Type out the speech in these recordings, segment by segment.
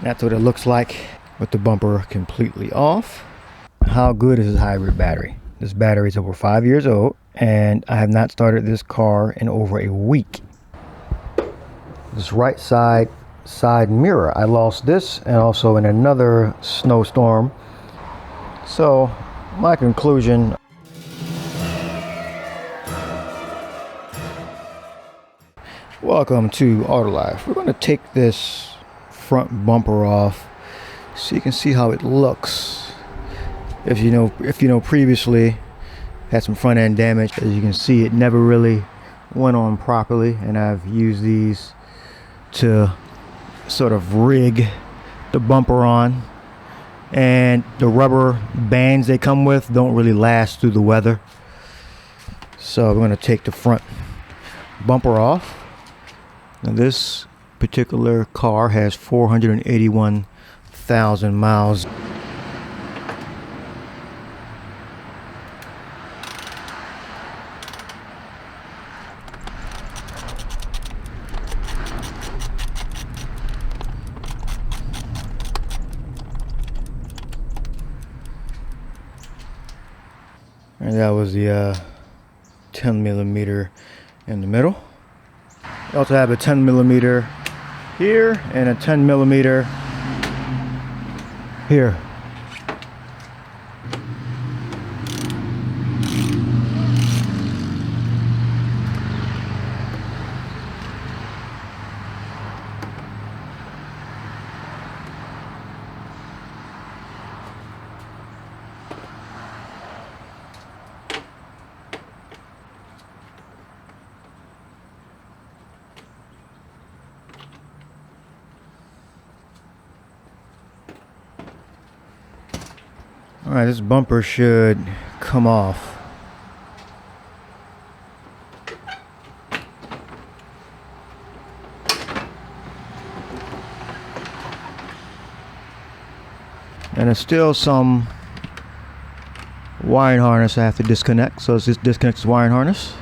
That's what it looks like with the bumper completely off. How good is this hybrid battery? This battery is over 5 years old, and I have not started this car in over a week. This right side mirror, I lost this and also in another snowstorm. So my conclusion, welcome to Autolife. We're going to take this front bumper off so you can see how it looks. If you know previously had some front end damage. As you can see, it never really went on properly, and I've used these to sort of rig the bumper on, and the rubber bands they come with don't really last through the weather. So we're going to take the front bumper off. Now this particular car has 481,000 miles. And that was the 10 millimeter in the middle. We also have a 10 millimeter here and a 10 millimeter here. Alright, this bumper should come off. And there's still some wiring harness I have to disconnect, so let's just disconnect this wiring harness.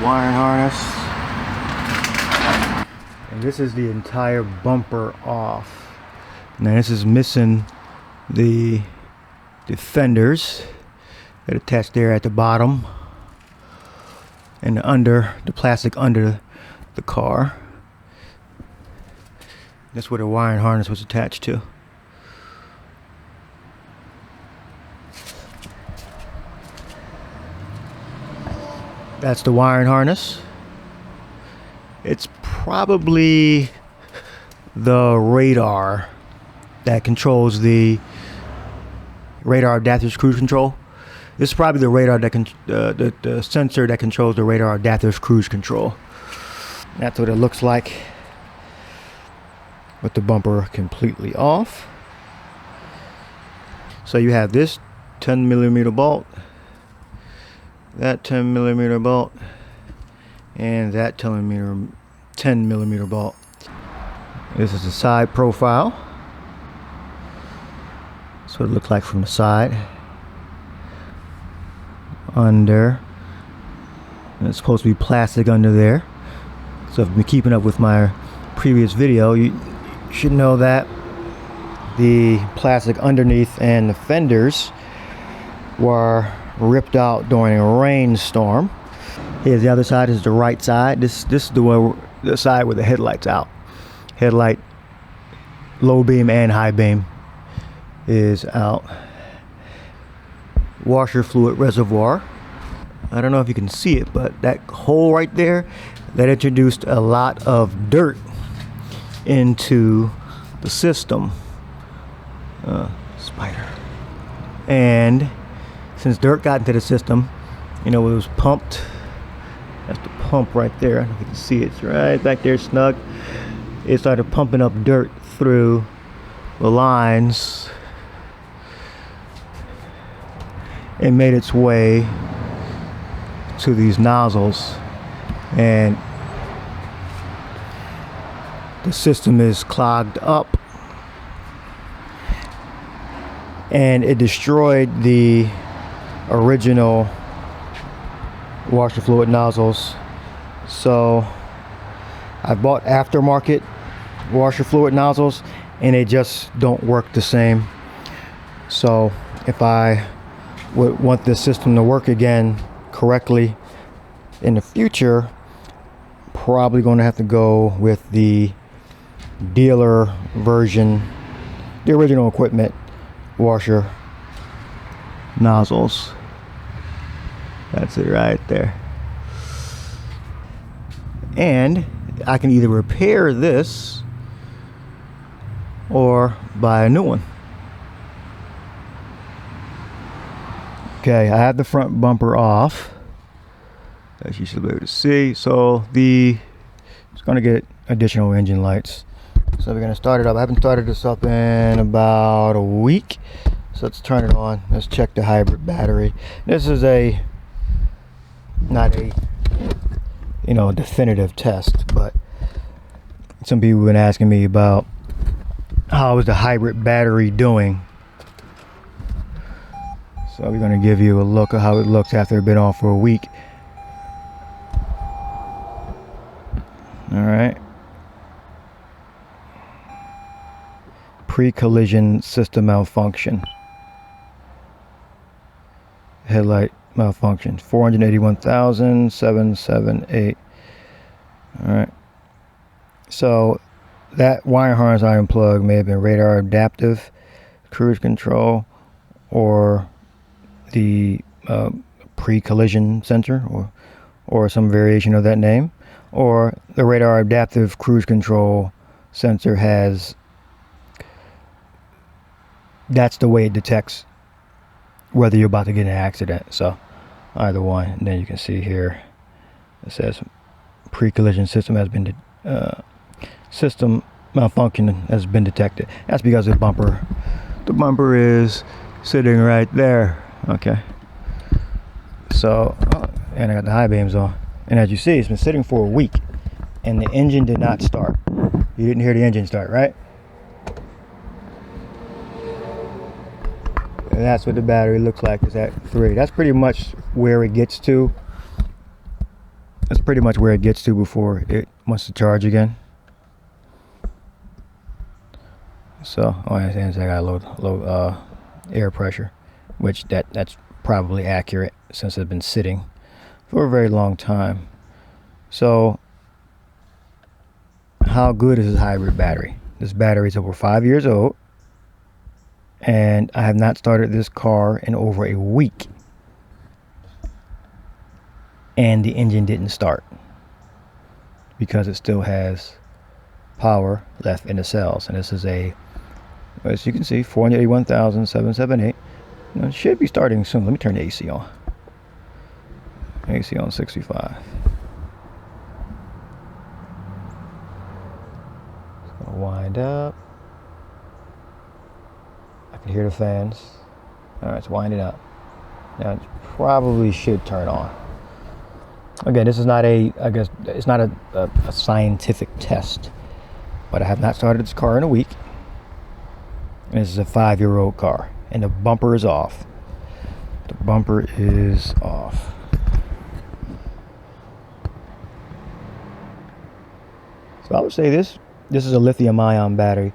Wiring harness, and this is the entire bumper off. Now this is missing the fenders that attach there at the bottom and the plastic under the car. That's where the wiring harness was attached to. That's the wiring harness. It's probably the radar that controls the radar adaptive cruise control. This is probably the radar that the sensor that controls the radar adaptive cruise control. That's what it looks like with the bumper completely off. So you have this 10 millimeter bolt, that 10 millimeter bolt, and that 10 millimeter bolt. This is the side profile. That's what it looks like from the side. Under. And it's supposed to be plastic under there. So if you've been keeping up with my previous video, you should know that the plastic underneath and the fenders were ripped out during a rainstorm. Here's the other side. Is the right side. This is the side where the headlight's out. Headlight, low beam and high beam is out. Washer fluid reservoir. I don't know if you can see it, but that hole right there, that introduced a lot of dirt into the system. Spider. And since dirt got into the system, it was pumped. That's the pump right there. I don't know if you can see it. It's right back there, snug. It started pumping up dirt through the lines and made its way to these nozzles, and the system is clogged up, and it destroyed the original washer fluid nozzles. So I bought aftermarket washer fluid nozzles, and they just don't work the same. So if I would want this system to work again correctly in the future, probably going to have to go with the dealer version, the original equipment washer nozzles. That's it right there. And I can either repair this or buy a new one. Okay, I have the front bumper off, as you should be able to see. So it's going to get additional engine lights. So we're going to start it up. I haven't started this up in about a week. So let's turn it on. Let's check the hybrid battery. This is not a definitive test, but some people have been asking me about how is the hybrid battery doing. So we're going to give you a look at how it looks after it's been on for a week. All right. Pre-collision system malfunction. Headlight malfunction. 481,778. All right. So that wire harness I unplugged may have been radar adaptive, cruise control, or the pre-collision sensor, or some variation of that name, or the radar adaptive cruise control sensor that's the way it detects whether you're about to get in an accident. So either one. And then you can see here it says pre-collision system system malfunction has been detected. That's because the bumper is sitting right there. Okay, so and I got the high beams on, and as you see, it's been sitting for a week and the engine did not start. You didn't hear the engine start, right? And that's what the battery looks like. It's at 3. That's pretty much where it gets to. That's pretty much where it gets to before it wants to charge again. So, I got low air pressure, which that's probably accurate since it's been sitting for a very long time. So, how good is this hybrid battery? This battery is over 5 years old, and I have not started this car in over a week, and the engine didn't start because it still has power left in the cells. And this is as you can see, 481,778. It should be starting soon. Let me turn the AC on. AC on 65. It's gonna wind up. I can hear the fans. All right, it's winding up. Now it probably should turn on. Again, this is not it's not a scientific test, but I have not started this car in a week. And this is a 5-year-old car, and the bumper is off. The bumper is off. So I would say this is a lithium-ion battery.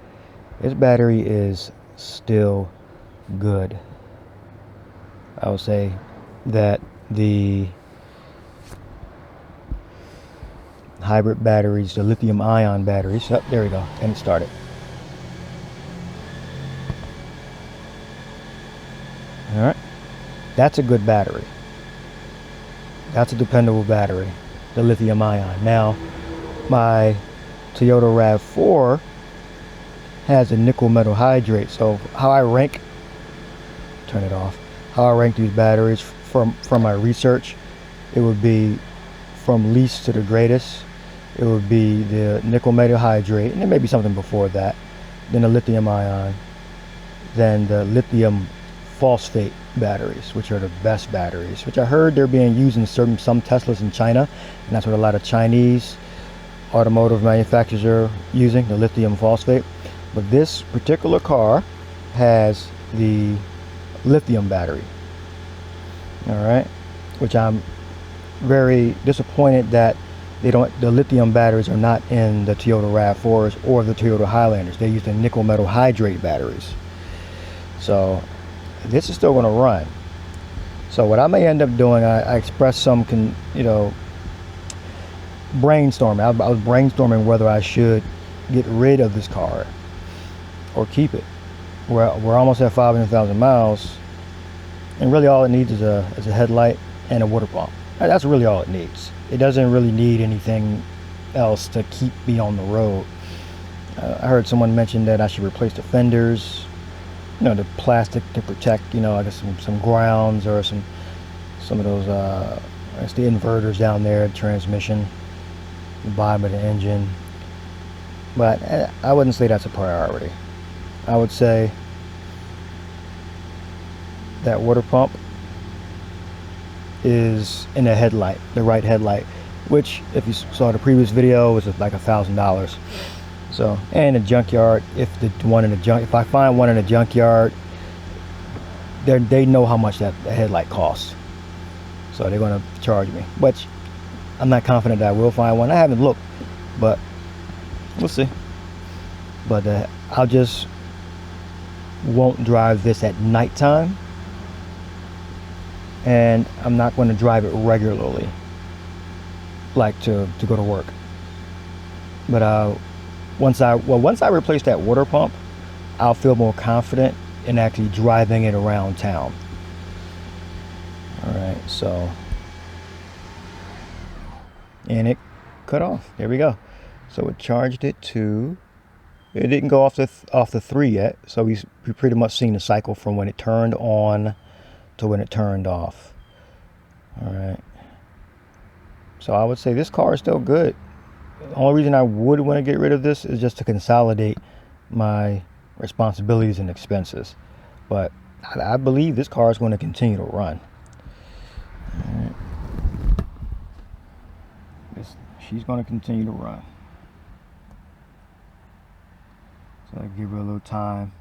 This battery is still good. I would say that the hybrid batteries, the lithium-ion batteries. Oh, there we go, and it started. All right, that's a good battery. That's a dependable battery, the lithium ion. Now, my Toyota RAV4 has a nickel metal hydrate. So how I rank, turn it off, how I rank these batteries from my research, it would be from least to the greatest. It would be the nickel metal hydrate, and there may be something before that, then the lithium ion, then the lithium phosphate batteries, which are the best batteries, which I heard they're being used in some Teslas in China, and that's what a lot of Chinese automotive manufacturers are using, the lithium phosphate. But this particular car has the lithium battery. All right, which I'm very disappointed that the lithium batteries are not in the Toyota RAV4s or the Toyota Highlanders. They use the nickel metal hydrate batteries. So this is still going to run. So what I may end up doing, I expressed some brainstorming. I was brainstorming whether I should get rid of this car or keep it. We're almost at 500,000 miles, and really all it needs is a headlight and a water pump. That's really all it needs. It doesn't really need anything else to keep me on the road. I heard someone mention that I should replace the fenders, the plastic to protect, I guess some grounds or some of those, I guess the inverters down there, the transmission, the bottom of the engine. But I wouldn't say that's a priority. I would say that water pump is in the headlight, the right headlight, which if you saw the previous video was like $1,000. So, and a junkyard, if I find one in a junkyard, they know how much that headlight costs, so they're going to charge me, but I'm not confident that I will find one. I haven't looked, but we'll see. But I'll just won't drive this at nighttime, and I'm not going to drive it regularly, like to go to work. But once I replace that water pump, I'll feel more confident in actually driving it around town. All right, so, and it cut off. There we go. So it charged it to. It didn't go off the 3 yet, so we pretty much seen the cycle from when it turned on to when it turned off. All right. So I would say this car is still good. The only reason I would want to get rid of this is just to consolidate my responsibilities and expenses. But I believe this car is going to continue to run. All right. She's going to continue to run. So I give her a little time,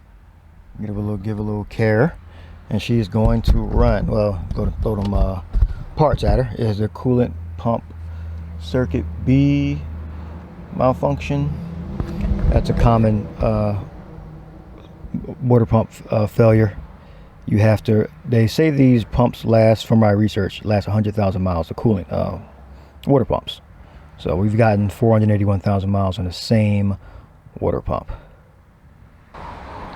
give a little care, and she's going to run. Well, go to throw them parts at her. Is the coolant pump circuit B malfunction? That's a common water pump failure. You have to. They say these pumps last, from my research, last 100,000 miles. The coolant water pumps. So we've gotten 481,000 miles on the same water pump.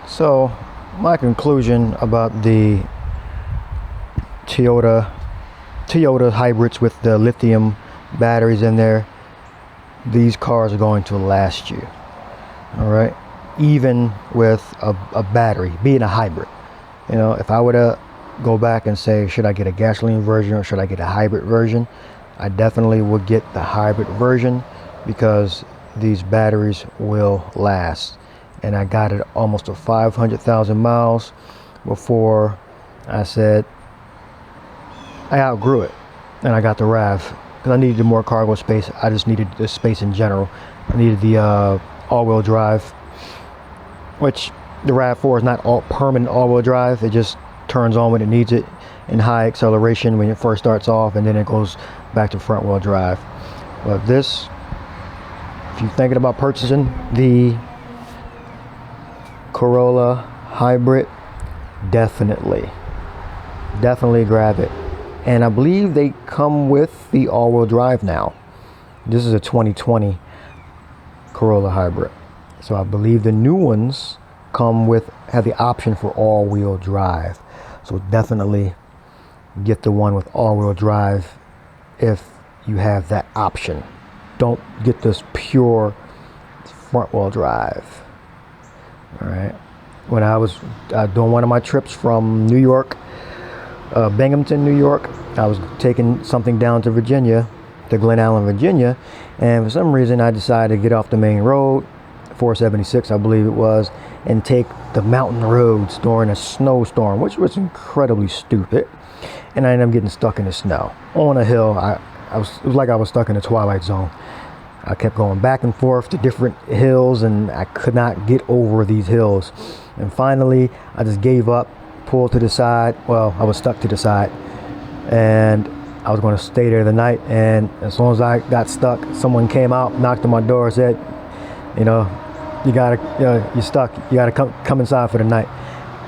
So my conclusion about the Toyota hybrids with the lithium batteries in there, these cars are going to last you. All right, even with a battery, being a hybrid. If I were to go back and say, should I get a gasoline version or should I get a hybrid version, I definitely would get the hybrid version, because these batteries will last. And I got it almost to 500,000 miles before I said I outgrew it, and I got the RAV because I needed more cargo space. I just needed the space in general. I needed the all-wheel drive, which the RAV4 is not all permanent all-wheel drive. It just turns on when it needs it in high acceleration when it first starts off, and then it goes back to front-wheel drive. But this, if you're thinking about purchasing the Corolla Hybrid, definitely grab it. And I believe they come with the all-wheel drive now. This is a 2020 Corolla Hybrid, so I believe the new ones have the option for all-wheel drive. So definitely get the one with all-wheel drive if you have that option. Don't get this pure front-wheel drive. All right. When I was doing one of my trips from New York, Binghamton, New York, I was taking something down to Virginia, to Glen Allen, Virginia, and for some reason I decided to get off the main road, 476 I believe it was, and take the mountain roads during a snowstorm, which was incredibly stupid. And I ended up getting stuck in the snow on a hill. It was like I was stuck in the Twilight Zone. I kept going back and forth to different hills, and I could not get over these hills. And finally, I just gave up, pulled to the side. Well, I was stuck to the side, and I was going to stay there the night. And as soon as I got stuck, someone came out, knocked on my door, said, you know, you're stuck. You gotta come inside for the night.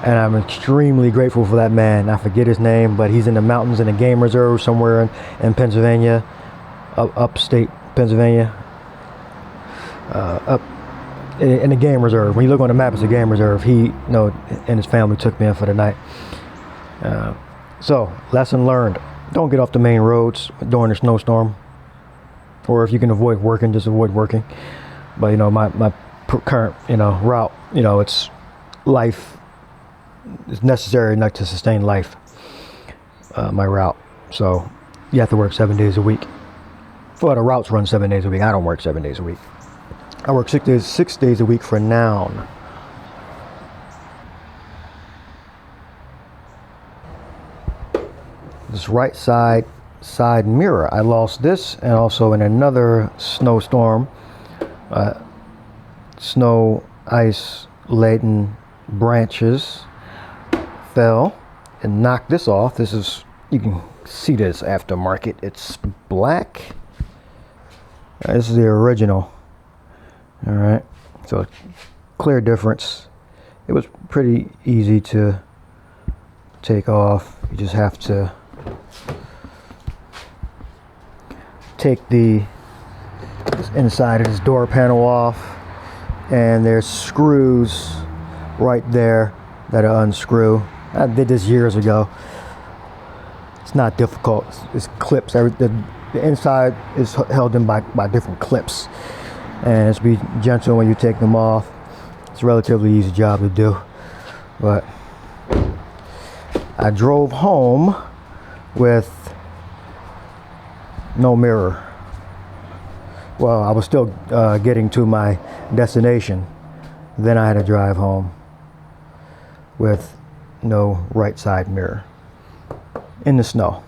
And I'm extremely grateful for that man. I forget his name, but he's in the mountains in a game reserve somewhere in Pennsylvania, upstate Pennsylvania, up in the game reserve. When you look on the map, it's a game reserve. He, and his family took me in for the night. So, lesson learned: don't get off the main roads during a snowstorm, or if you can avoid working, just avoid working. But my current route, it's life. It's necessary enough to sustain life. My route, so you have to work 7 days a week. Well, the routes run 7 days a week. I don't work 7 days a week. I work 6 days a week for now. This right side mirror, I lost this, and also in another snowstorm, snow, ice laden branches fell and knocked this off. This is, you can see this aftermarket. It's black. This is the original. All right, so clear difference. It was pretty easy to take off. You just have to take the inside of this door panel off, and there's screws right there that unscrew. I did this years ago. It's not difficult. It's clips. The inside is held in by different clips, and it's be gentle when you take them off. It's a relatively easy job to do. But I drove home with no mirror. Well, I was still getting to my destination. Then I had to drive home with no right side mirror in the snow.